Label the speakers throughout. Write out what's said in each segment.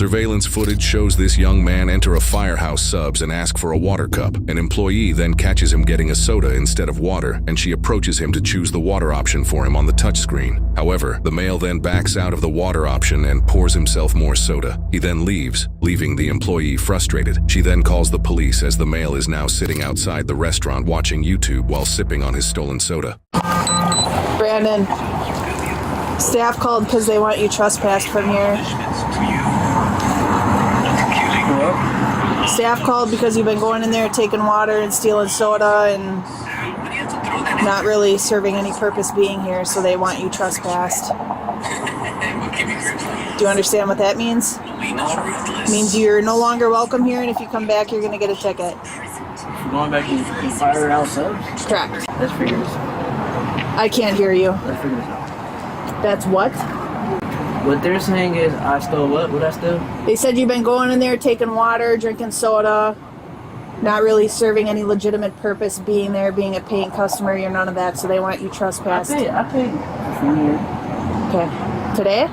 Speaker 1: Surveillance footage shows this young man enter a Firehouse Subs and ask for a water cup. An employee then catches him getting a soda instead of water, and she approaches him to choose the water option for him on the touchscreen. However, the male then backs out of the water option and pours himself more soda. He then leaves, leaving the employee frustrated. She then calls the police as the male is now sitting outside the restaurant watching YouTube while sipping on his stolen soda.
Speaker 2: Brandon, staff called because they want you trespassed from here. Staff called because you've been going in there taking water and stealing soda and not really serving any purpose being here, so they want you trespassed. Do you understand what that means? It means you're no longer welcome here, and if you come back, you're going to get a ticket.
Speaker 3: You're going back to Firehouse Subs?
Speaker 2: Correct.
Speaker 3: That's figures.
Speaker 2: I can't hear you.
Speaker 3: That's figures.
Speaker 2: That's what?
Speaker 3: What they're saying is I stole what? What I stole?
Speaker 2: They said you've been going in there taking water, drinking soda, not really serving any legitimate purpose being there, being a paying customer. You're none of that, so they want you trespassed.
Speaker 3: I paid for food here.
Speaker 2: Okay. Today?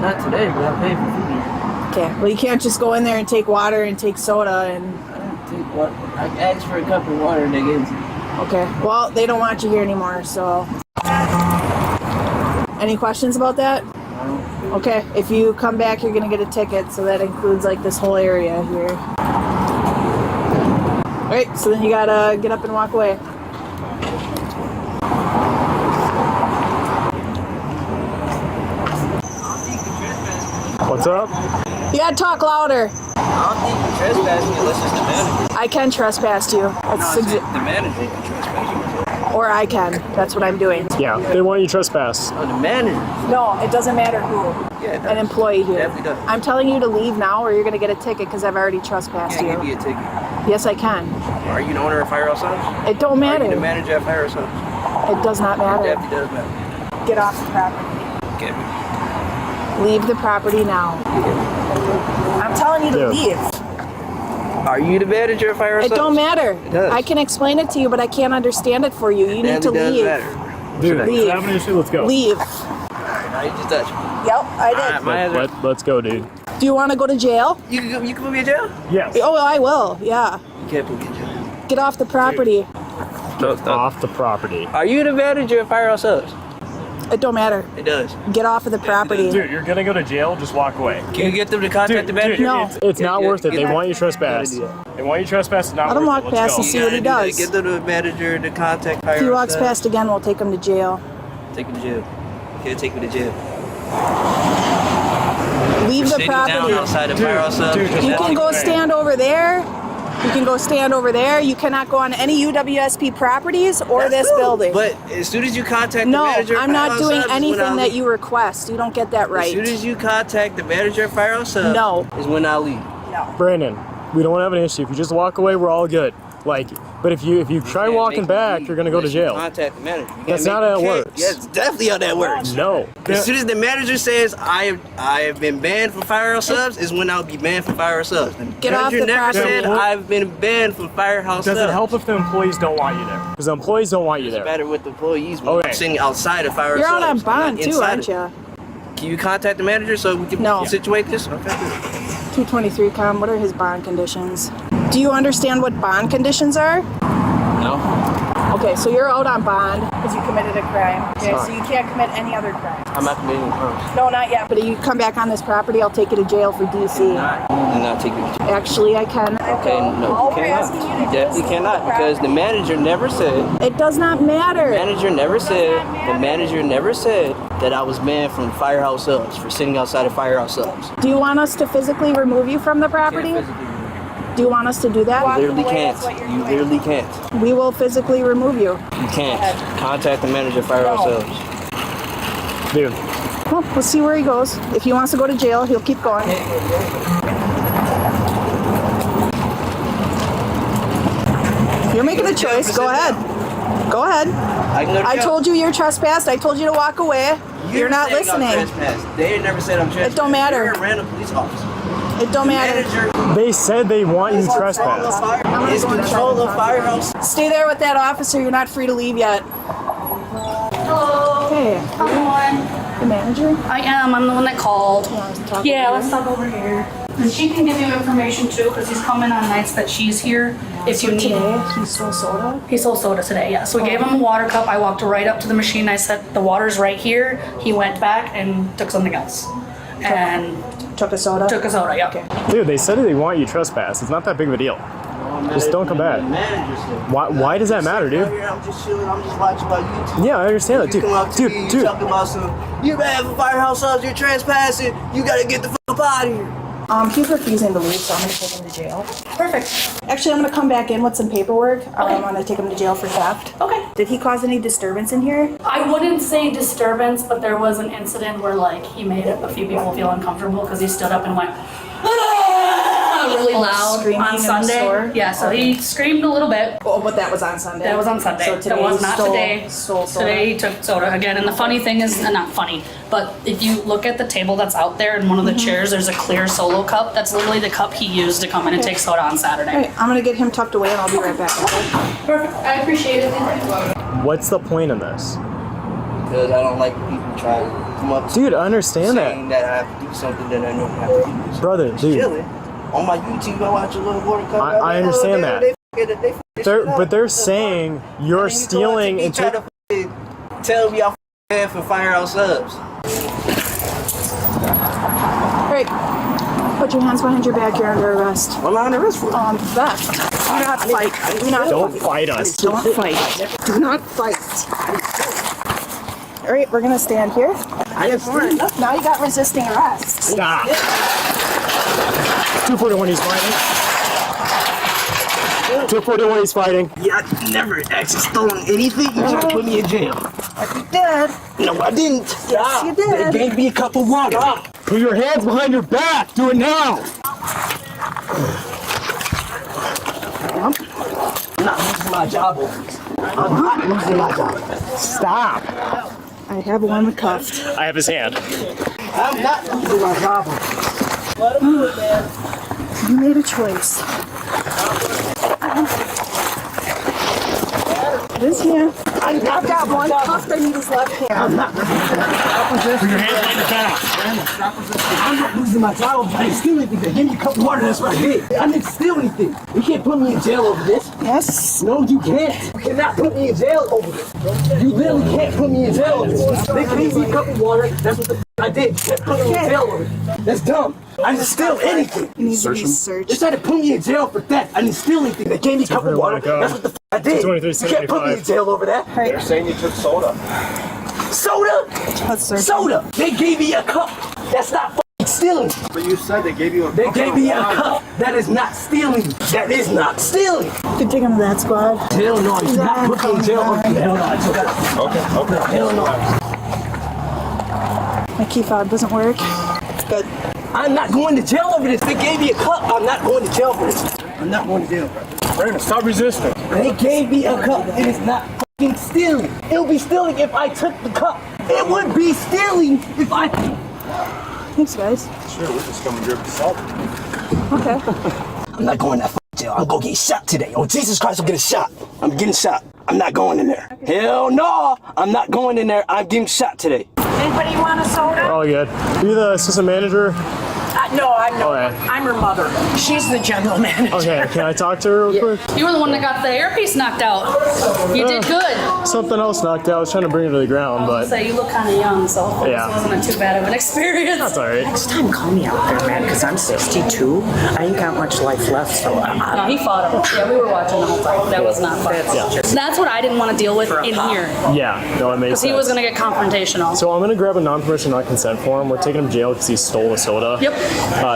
Speaker 3: Not today, but I paid for food here.
Speaker 2: Okay. Well, you can't just go in there and take water and take soda and...
Speaker 3: I didn't take water. I asked for a cup of water and they gave it to me.
Speaker 2: Okay. Well, they don't want you here anymore, so... Any questions about that?
Speaker 3: No.
Speaker 2: Okay. If you come back, you're going to get a ticket, so that includes, like, this whole area here. Alright, so then you gotta get up and walk away.
Speaker 4: What's up?
Speaker 2: You gotta talk louder.
Speaker 3: I don't think you trespass me unless it's the manager.
Speaker 2: I can trespass you. That's
Speaker 3: The manager can trespass you.
Speaker 2: or I can. That's what I'm doing.
Speaker 4: Yeah, they want you trespass.
Speaker 3: Oh, the manager.
Speaker 2: No, it doesn't matter who.
Speaker 3: Yeah, it does.
Speaker 2: An employee here.
Speaker 3: Definitely does.
Speaker 2: I'm telling you to leave now, or you're gonna get a ticket because I've already trespassed
Speaker 3: Can't
Speaker 2: you.
Speaker 3: give you a ticket.
Speaker 2: Yes, I can.
Speaker 3: Are you the owner of Firehouse Subs?
Speaker 2: It don't matter.
Speaker 3: Are you the manager at Firehouse Subs?
Speaker 2: It does not
Speaker 3: It
Speaker 2: matter.
Speaker 3: definitely does matter.
Speaker 2: Get off the property.
Speaker 3: Get me.
Speaker 2: Leave the property now. I'm telling you to leave.
Speaker 3: Are you the manager of Firehouse Subs?
Speaker 2: It don't matter.
Speaker 3: It does.
Speaker 2: I can explain it to you, but I can't understand it for you. You need to leave.
Speaker 4: Dude,
Speaker 2: Leave.
Speaker 4: have an issue, let's go.
Speaker 2: Leave.
Speaker 3: Now you just touched me.
Speaker 2: Yep, I did.
Speaker 4: Let's go, dude.
Speaker 2: Do you want to go to jail?
Speaker 3: You can put me in jail?
Speaker 4: Yes.
Speaker 2: Oh, I will. Yeah.
Speaker 3: You can't put me in jail.
Speaker 2: Get off the property.
Speaker 3: No.
Speaker 4: Off the property.
Speaker 3: Are you the manager of Firehouse Subs?
Speaker 2: It don't matter.
Speaker 3: It does.
Speaker 2: Get off of the property.
Speaker 4: Dude, you're gonna go to jail, just walk away.
Speaker 3: Can you get them to contact the manager?
Speaker 2: No.
Speaker 4: It's not worth it. They want you trespassed. They want you trespassed. It's not
Speaker 2: Let him
Speaker 4: worth
Speaker 2: walk
Speaker 4: it.
Speaker 2: past
Speaker 4: Let's
Speaker 2: and see what he does.
Speaker 3: Get the manager to contact Firehouse
Speaker 2: If he walks
Speaker 3: Subs.
Speaker 2: past again, we'll take him to jail.
Speaker 3: Take him to jail. Okay, take me to jail.
Speaker 2: Leave the
Speaker 3: Sitting down
Speaker 2: property.
Speaker 3: outside of Firehouse Subs.
Speaker 2: You can go stand over there. You can go stand over there. You cannot go on any UWSP properties or this building.
Speaker 3: But as soon as you contact the
Speaker 2: No,
Speaker 3: manager,
Speaker 2: I'm not
Speaker 3: Firehouse
Speaker 2: doing
Speaker 3: Subs is when
Speaker 2: anything
Speaker 3: I
Speaker 2: that
Speaker 3: leave.
Speaker 2: you request. You don't get that right.
Speaker 3: As soon as you contact the manager of Firehouse Subs,
Speaker 2: No.
Speaker 3: is when I leave.
Speaker 4: Brandon, we don't have an issue. If you just walk away, we're all good. Like, but if you try
Speaker 3: can't
Speaker 4: walking
Speaker 3: make me
Speaker 4: back,
Speaker 3: leave
Speaker 4: you're gonna go to
Speaker 3: unless you
Speaker 4: jail.
Speaker 3: Contact the manager. You can't
Speaker 4: That's
Speaker 3: make-
Speaker 4: not how it
Speaker 3: you can't-
Speaker 4: works.
Speaker 3: Yes, it's definitely how that works.
Speaker 4: No.
Speaker 3: As soon as the manager says I have been banned from Firehouse Subs, is when I'll be banned from Firehouse Subs. The
Speaker 2: Get off
Speaker 3: manager
Speaker 2: the
Speaker 3: never
Speaker 2: property.
Speaker 3: said I've been banned from Firehouse
Speaker 4: Does
Speaker 3: Subs.
Speaker 4: it help if the employees don't want you there? Because the employees don't want you
Speaker 3: It's
Speaker 4: there.
Speaker 3: better with the employees when
Speaker 4: Okay.
Speaker 3: I'm sitting outside of Firehouse
Speaker 2: You're
Speaker 3: Subs.
Speaker 2: out on
Speaker 3: I'm
Speaker 2: bond
Speaker 3: not
Speaker 2: too,
Speaker 3: inside
Speaker 2: aren't
Speaker 3: of it.
Speaker 2: you?
Speaker 3: Can you contact the manager so we can
Speaker 2: No.
Speaker 3: situate this? Okay.
Speaker 2: 223 com. What are his bond conditions? Do you understand what bond conditions are?
Speaker 3: No.
Speaker 2: Okay, so you're out on bond because you committed a crime. Okay, so you can't commit any other crime.
Speaker 3: I'm not committing crimes.
Speaker 2: No, not yet. But if you come back on this property, I'll take you to jail for DC.
Speaker 3: Not taking it.
Speaker 2: Actually, I can.
Speaker 3: Okay, no, you cannot. You definitely cannot because the manager never said.
Speaker 2: It does not matter.
Speaker 3: The manager never said that I was banned from Firehouse Subs for sitting outside of Firehouse Subs.
Speaker 2: Do you want us to physically remove you from the property? Do you want us to do that?
Speaker 3: You literally can't. You literally can't.
Speaker 2: We will physically remove you.
Speaker 3: You can't. Contact the manager of Firehouse Subs.
Speaker 4: Dude.
Speaker 2: Well, we'll see where he goes. If he wants to go to jail, he'll keep going. You're making a choice. Go ahead. Go ahead. I told you you're trespassed. I told you to walk away. You're not listening.
Speaker 3: They never said I'm trespassed.
Speaker 2: It don't matter.
Speaker 3: You're a random police officer.
Speaker 2: It don't matter.
Speaker 4: They said they want you trespassed.
Speaker 3: It's control of Firehouse.
Speaker 2: Stay there with that officer. You're not free to leave yet.
Speaker 5: Hello.
Speaker 2: Hey.
Speaker 5: Come on.
Speaker 2: The manager?
Speaker 5: I am. I'm the one that called.
Speaker 2: You want us to talk
Speaker 5: Yeah,
Speaker 2: over
Speaker 5: let's
Speaker 2: here?
Speaker 5: talk over here. And she can give you information too, because he's coming on nights that she's here. If you need.
Speaker 2: Today, he stole soda?
Speaker 5: He sold soda today, yeah. So we gave him a water cup. I walked right up to the machine. I said, the water's right here. He went back and took something else. And
Speaker 2: Took a soda?
Speaker 5: took a soda, yeah.
Speaker 2: Okay.
Speaker 4: Dude, they said they want you trespass. It's not that big of a deal. Just don't come back. Why does that matter, dude?
Speaker 3: I'm just chilling. I'm just watching my YouTube.
Speaker 4: Yeah, I understand that,
Speaker 3: You come up to me,
Speaker 4: dude.
Speaker 3: you talking about some, you're bad for Firehouse Subs, you're trespassing, you gotta get the fuck out of here.
Speaker 2: He's refusing to leave, so I'm gonna take him to jail.
Speaker 5: Perfect.
Speaker 2: Actually, I'm gonna come back in with some paperwork. I'm gonna take him to jail for theft.
Speaker 5: Okay.
Speaker 2: Did he cause any disturbance in here?
Speaker 5: I wouldn't say disturbance, but there was an incident where like he made a few people feel uncomfortable because he stood up and went really loud
Speaker 2: screaming
Speaker 5: on
Speaker 2: in the
Speaker 5: Sunday.
Speaker 2: store?
Speaker 5: Yeah, so he screamed a little bit.
Speaker 2: Oh, but that was on Sunday.
Speaker 5: That was on Sunday.
Speaker 2: So today
Speaker 5: that was
Speaker 2: he
Speaker 5: not
Speaker 2: stole,
Speaker 5: today.
Speaker 2: Stole soda.
Speaker 5: Today he took soda again. And the funny thing is, not funny, but if you look at the table that's out there in one of the chairs, there's a clear solo cup. That's literally the cup he used to come in and take soda on Saturday.
Speaker 2: All right, I'm gonna get him tucked away and I'll be right back. Okay?
Speaker 5: Perfect. I appreciate it.
Speaker 4: What's the point in this?
Speaker 3: Because I don't like people trying to come up to
Speaker 4: Dude, I understand
Speaker 3: saying that I have to do something that I don't have to do.
Speaker 4: Brother, dude.
Speaker 3: Chilling. On my YouTube, I watch a little water cup.
Speaker 4: I understand that. But they're saying you're stealing and
Speaker 3: try to tell me I'm bad for Firehouse Subs.
Speaker 2: Great. Put your hands behind your back. You're under arrest.
Speaker 3: I'm not under arrest for
Speaker 2: Theft. Do not fight. Do not
Speaker 4: Don't
Speaker 2: fight.
Speaker 4: fight us.
Speaker 2: Don't fight. Do not fight. All right, we're gonna stand here.
Speaker 3: I didn't stand up.
Speaker 2: Now you got resisting arrest.
Speaker 4: Stop. 241, he's fighting. 241, he's fighting.
Speaker 3: Yeah, I never actually stolen anything. You tried to put me in jail.
Speaker 2: You did.
Speaker 3: No, I didn't.
Speaker 2: Yes, you did.
Speaker 3: They gave me a cup of water.
Speaker 4: Put your hands behind your back. Do it now.
Speaker 3: I'm not losing my job over this. I'm not losing my job.
Speaker 4: Stop.
Speaker 2: I have one cuffed.
Speaker 4: I have his hand.
Speaker 3: I'm not losing my job over this. Let him do it, man.
Speaker 2: You made a choice. This hand. I've got one cuffed. I need his left hand.
Speaker 3: I'm not
Speaker 4: Put your hands behind your back.
Speaker 3: I'm not losing my job. I didn't steal anything. They gave me a cup of water. That's what I did. I didn't steal anything. You can't put me in jail over this.
Speaker 2: Yes.
Speaker 3: No, you can't. You cannot put me in jail over this. You literally can't put me in jail over this. They gave me a cup of water. That's what the I did. You can't put me in jail over it. That's dumb. I didn't steal anything.
Speaker 2: He needs to be
Speaker 3: They
Speaker 2: searched.
Speaker 3: tried to put me in jail for theft. I didn't steal anything. They gave me a cup of water. That's what the I did. You can't put me in jail over that.
Speaker 2: They're
Speaker 3: saying you took soda. Soda?
Speaker 2: Let's search.
Speaker 3: Soda. They gave me a cup. That's not fucking stealing.
Speaker 6: But you said they gave you a
Speaker 3: They gave me a cup. That is not stealing. That is not stealing.
Speaker 2: You take him to that squad.
Speaker 3: Hell no. You not put me in jail over that. Hell no. I took it.
Speaker 6: Okay.
Speaker 3: Hell no.
Speaker 2: My key fob doesn't work. Good.
Speaker 3: I'm not going to jail over this. They gave me a cup. I'm not going to jail for this. I'm not going to jail.
Speaker 4: Brandon, stop resisting.
Speaker 3: They gave me a cup. It is not fucking stealing. It would be stealing if I took the cup. It would be stealing if I...
Speaker 2: Thanks, guys.
Speaker 6: Sure, we're just coming here to solve it.
Speaker 2: Okay.
Speaker 3: I'm not going to that fucking jail. I'm going to get shot today. Oh, Jesus Christ, I'm getting shot. I'm getting shot. I'm not going in there. Hell no. I'm not going in there. I'm getting shot today.
Speaker 2: Anybody want a soda?
Speaker 4: All good. Are you the assistant manager?
Speaker 7: No, I'm not.
Speaker 4: Okay.
Speaker 7: I'm her mother. She's the general manager.
Speaker 4: Okay, can I talk to her real quick?
Speaker 5: You were the one that got the earpiece knocked out. You did good.
Speaker 4: Something else knocked out. I was trying to bring her to the ground, but
Speaker 5: So you look kind of young, so hopefully
Speaker 4: Yeah.
Speaker 5: this wasn't too bad of an experience.
Speaker 4: that's all right.
Speaker 7: Next time, call me out there, man, because I'm 62. I ain't got much life left, so
Speaker 5: No, he fought him. Yeah, we were watching the whole time. That was not fun. That's what I didn't want to deal with in here.
Speaker 4: Yeah, no, it makes
Speaker 5: Because
Speaker 4: sense.
Speaker 5: he was going to get confrontational.
Speaker 4: So I'm gonna grab a non-permission, non-consent form. We're taking him to jail because he stole a soda.
Speaker 5: Yep.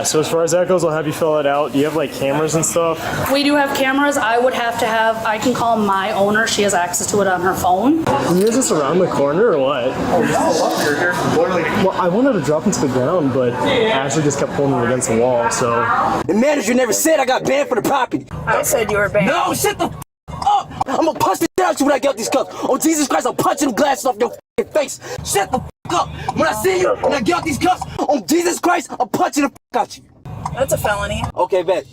Speaker 4: So as far as that goes, I'll have you fill it out. Do you have like cameras and stuff?
Speaker 5: We do have cameras. I would have to have, I can call my owner. She has access to it on her phone.
Speaker 4: Is this around the corner or what? Well, I wanted to drop him to the ground, but Ashley just kept pulling me against the wall. So
Speaker 3: The manager never said I got banned for the property.
Speaker 7: I said you were banned.
Speaker 3: No, shut the up. I'm gonna punch the shit out you when I get out these cups. Oh, Jesus Christ, I'm punching them glasses off your face. Shut the up. When I see you, when I get out these cups, oh, Jesus Christ, I'm punching the out you.
Speaker 7: That's a felony.
Speaker 3: Okay, bet.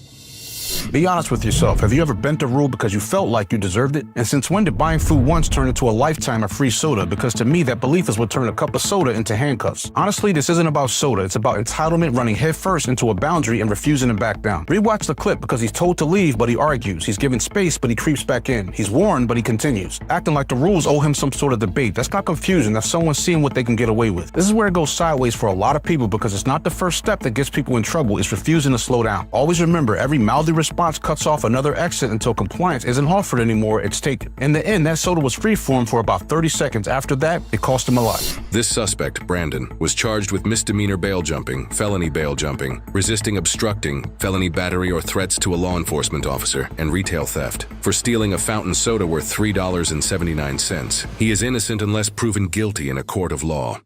Speaker 8: Be honest with yourself. Have you ever bent a rule because you felt like you deserved it? And since when did buying food once turn into a lifetime of free soda? Because to me, that belief is what turned a cup of soda into handcuffs. Honestly, this isn't about soda. It's about entitlement running headfirst into a boundary and refusing to back down. Rewatch the clip because he's told to leave, but he argues. He's given space, but he creeps back in. He's warned, but he continues. Acting like the rules owe him some sort of debate. That's not confusion. That's someone seeing what they can get away with. This is where it goes sideways for a lot of people because it's not the first step that gets people in trouble. It's refusing to slow down. Always remember, every mouthy response cuts off another exit until compliance isn't offered anymore, it's taken. In the end, that soda was free for him for about 30 seconds. After that, it cost him a life.
Speaker 1: This suspect, Brandon, was charged with misdemeanor bail jumping, felony bail jumping, resisting obstructing, felony battery or threats to a law enforcement officer, and retail theft. For stealing a fountain soda worth $3.79, he is innocent unless proven guilty in a court of law.